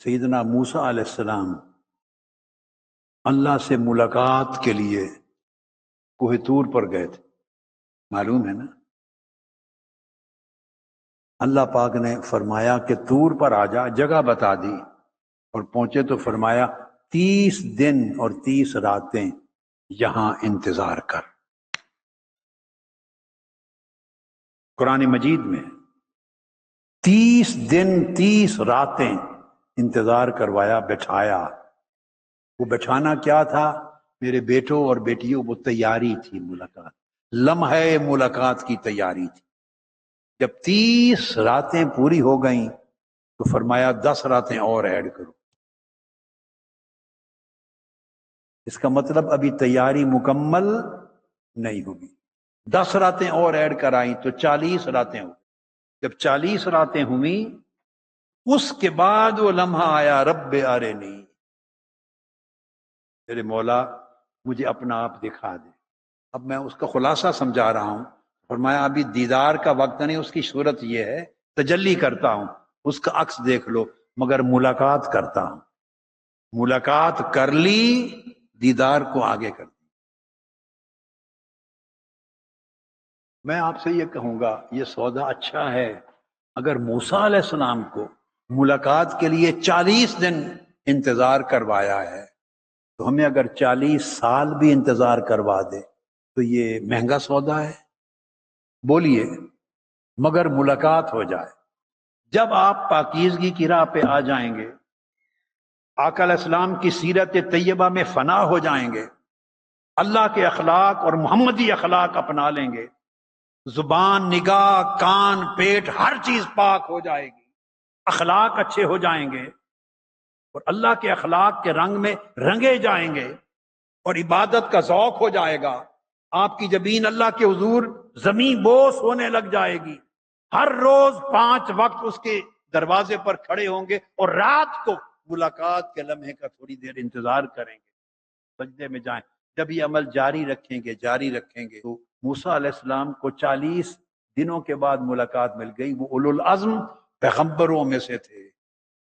سیدنا موسیٰ علیہ السلام اللہ سے ملاقات کے لیے کوہ طور پر گئے تھے، معلوم ہے نا؟ اللہ پاک نے فرمایا کہ طور پر آ جا، جگہ بتا دی، اور پہنچے تو فرمایا 30 دن اور 30 راتیں یہاں انتظار کر۔ قرآن مجید میں 30 دن 30 راتیں انتظار کروایا، بٹھایا۔ وہ بٹھانا کیا تھا میرے بیٹوں اور بیٹیوں؟ وہ تیاری تھی، ملاقات، لمحہ ملاقات کی تیاری تھی۔ جب 30 راتیں پوری ہو گئیں تو فرمایا 10 راتیں اور ایڈ کرو۔ اس کا مطلب ابھی تیاری مکمل نہیں ہوگی، 10 راتیں اور ایڈ کرائیں تو 40 راتیں ہو۔ جب 40 راتیں ہوئیں اس کے بعد وہ لمحہ آیا، رب ارنی، میرے مولا مجھے اپنا آپ دکھا دے۔ اب میں اس کا خلاصہ سمجھا رہا ہوں۔ فرمایا ابھی دیدار کا وقت نہیں، اس کی صورت یہ ہے تجلی کرتا ہوں، اس کا عکس دیکھ لو، مگر ملاقات کرتا ہوں۔ ملاقات کر لی، دیدار کو آگے کر دی۔ میں آپ سے یہ کہوں گا، یہ سودا اچھا ہے۔ اگر موسیٰ علیہ السلام کو ملاقات کے لیے 40 دن انتظار کروایا ہے تو ہمیں اگر 40 سال بھی انتظار کروا دے تو یہ مہنگا سودا ہے؟ بولیے، مگر ملاقات ہو جائے۔ جب آپ پاکیزگی کی راہ پہ آ جائیں گے، آقا علیہ السلام کی سیرت طیبہ میں فنا ہو جائیں گے، اللہ کے اخلاق اور محمدی اخلاق اپنا لیں گے، زبان، نگاہ، کان، پیٹ، ہر چیز پاک ہو جائے گی، اخلاق اچھے ہو جائیں گے اور اللہ کے اخلاق کے رنگ میں رنگے جائیں گے اور عبادت کا ذوق ہو جائے گا۔ آپ کی جبین اللہ کے حضور زمین بوس ہونے لگ جائے گی۔ ہر روز 5 وقت اس کے دروازے پر کھڑے ہوں گے اور رات کو ملاقات کے لمحے کا تھوڑی دیر انتظار کریں گے، سجدے میں جائیں۔ جب یہ عمل جاری رکھیں گے تو موسیٰ علیہ السلام کو 40 دنوں کے بعد ملاقات مل گئی۔ وہ اولو العزم پیغمبروں میں سے تھے،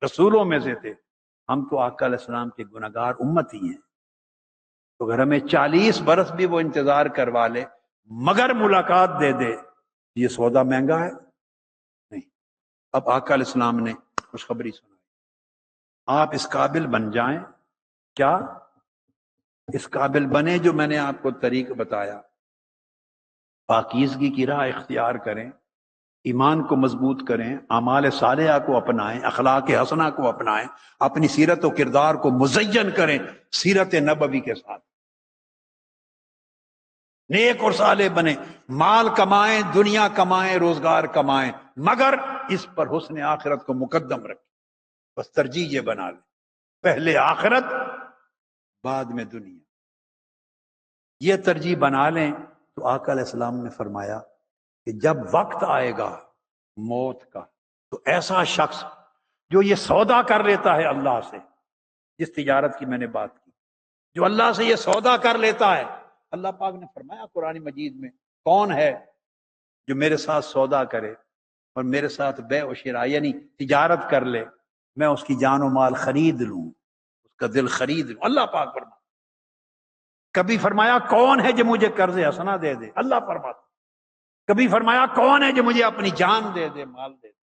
رسولوں میں سے تھے۔ ہم تو آقا علیہ السلام کے گنہگار امتی ہیں، تو اگر ہمیں 40 برس بھی وہ انتظار کروا لے مگر ملاقات دے دے، یہ سودا مہنگا ہے؟ نہیں۔ اب آقا علیہ السلام نے خوشخبری سنائی، آپ اس قابل بن جائیں۔ کیا اس قابل بنے جو میں نے آپ کو طریق بتایا؟ پاکیزگی کی راہ اختیار کریں، ایمان کو مضبوط کریں، اعمال صالحہ کو اپنائیں، اخلاق حسنہ کو اپنائیں، اپنی سیرت و کردار کو مزین کریں سیرت نبوی کے ساتھ، نیک اور صالح بنیں، مال کمائیں، دنیا کمائیں، روزگار کمائیں، مگر اس پر حسن آخرت کو مقدم رکھیں۔ بس ترجیح یہ بنا لیں، پہلے آخرت بعد میں دنیا، یہ ترجیح بنا لیں تو آقا علیہ السلام نے فرمایا کہ جب وقت آئے گا موت کا تو ایسا شخص جو یہ سودا کر لیتا ہے اللہ سے، جس تجارت کی میں نے بات کی، جو اللہ سے یہ سودا کر لیتا ہے، اللہ پاک نے فرمایا قرآن مجید میں، کون ہے جو میرے ساتھ سودا کرے اور میرے ساتھ بیع و شراء یعنی تجارت کر لے، میں اس کی جان و مال خرید لوں، اس کا دل خرید لوں۔ اللہ پاک فرماتا۔ کبھی فرمایا کون ہے جو مجھے قرض حسنہ دے دے، اللہ فرماتا۔ کبھی فرمایا کون ہے جو مجھے اپنی جان دے دے، مال دے دے،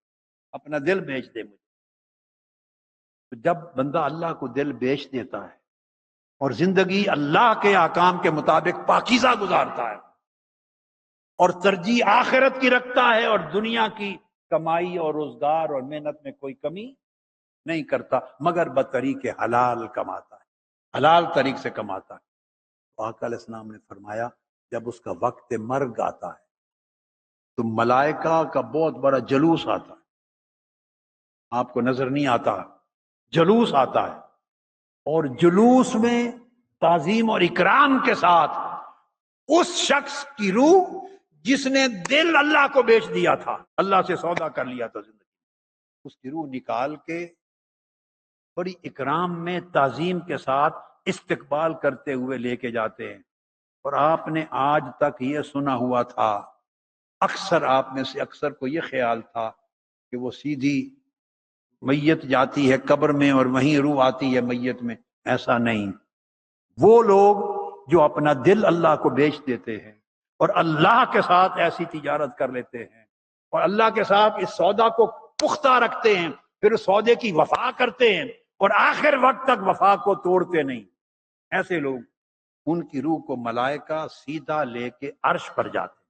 اپنا دل بیچ دے مجھے۔ تو جب بندہ اللہ کو دل بیچ دیتا ہے اور زندگی اللہ کے احکام کے مطابق پاکیزہ گزارتا ہے اور ترجیح آخرت کی رکھتا ہے اور دنیا کی کمائی اور روزگار اور محنت میں کوئی کمی نہیں کرتا مگر بطریق حلال کماتا ہے، حلال طریق سے کماتا ہے، تو آقا علیہ السلام نے فرمایا جب اس کا وقت مرگ آتا ہے تو ملائکہ کا بہت بڑا جلوس آتا ہے، آپ کو نظر نہیں آتا، جلوس آتا ہے، اور جلوس میں تعظیم اور اکرام کے ساتھ اس شخص کی روح جس نے دل اللہ کو بیچ دیا تھا، اللہ سے سودا کر لیا تھا زندگی، اس کی روح نکال کے بڑی اکرام میں تعظیم کے ساتھ استقبال کرتے ہوئے لے کے جاتے ہیں۔ اور آپ نے آج تک یہ سنا ہوا تھا، اکثر آپ میں سے اکثر کو یہ خیال تھا کہ وہ سیدھی میت جاتی ہے قبر میں اور وہیں روح آتی ہے میت میں، ایسا نہیں۔ وہ لوگ جو اپنا دل اللہ کو بیچ دیتے ہیں اور اللہ کے ساتھ ایسی تجارت کر لیتے ہیں اور اللہ کے ساتھ اس سودا کو پختہ رکھتے ہیں، پھر اس سودے کی وفا کرتے ہیں اور آخر وقت تک وفا کو توڑتے نہیں، ایسے لوگ، ان کی روح کو ملائکہ سیدھا لے کے عرش پر جاتے ہیں۔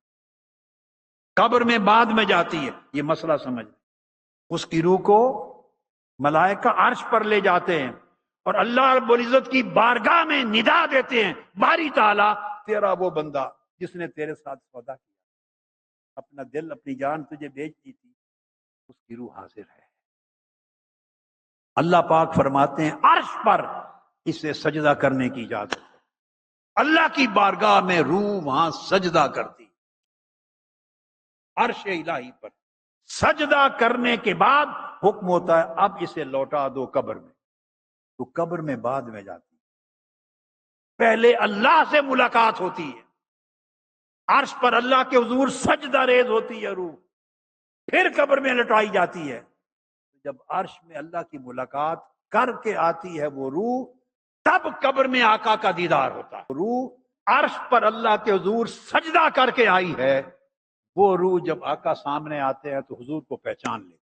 قبر میں بعد میں جاتی ہے، یہ مسئلہ سمجھ، اس کی روح کو ملائکہ عرش پر لے جاتے ہیں اور اللہ رب العزت کی بارگاہ میں ندا دیتے ہیں، باری تعالیٰ تیرا وہ بندہ جس نے تیرے ساتھ سودا کیا، اپنا دل اپنی جان تجھے بیچ دی تھی، اس کی روح حاضر ہے۔ اللہ پاک فرماتے ہیں عرش پر اسے سجدہ کرنے کی اجازت ہے، اللہ کی بارگاہ میں روح وہاں سجدہ کرتی، عرش الہی پر سجدہ کرنے کے بعد حکم ہوتا ہے اب اسے لوٹا دو قبر میں، تو قبر میں بعد میں جاتی، پہلے اللہ سے ملاقات ہوتی ہے، عرش پر اللہ کے حضور سجدہ ریز ہوتی ہے روح، پھر قبر میں لٹائی جاتی ہے۔ جب عرش میں اللہ کی ملاقات کر کے آتی ہے وہ روح، تب قبر میں آقا کا دیدار ہوتا ہے۔ روح عرش پر اللہ کے حضور سجدہ کر کے آئی ہے، وہ روح جب آقا سامنے آتے ہیں تو حضور کو پہچان لے،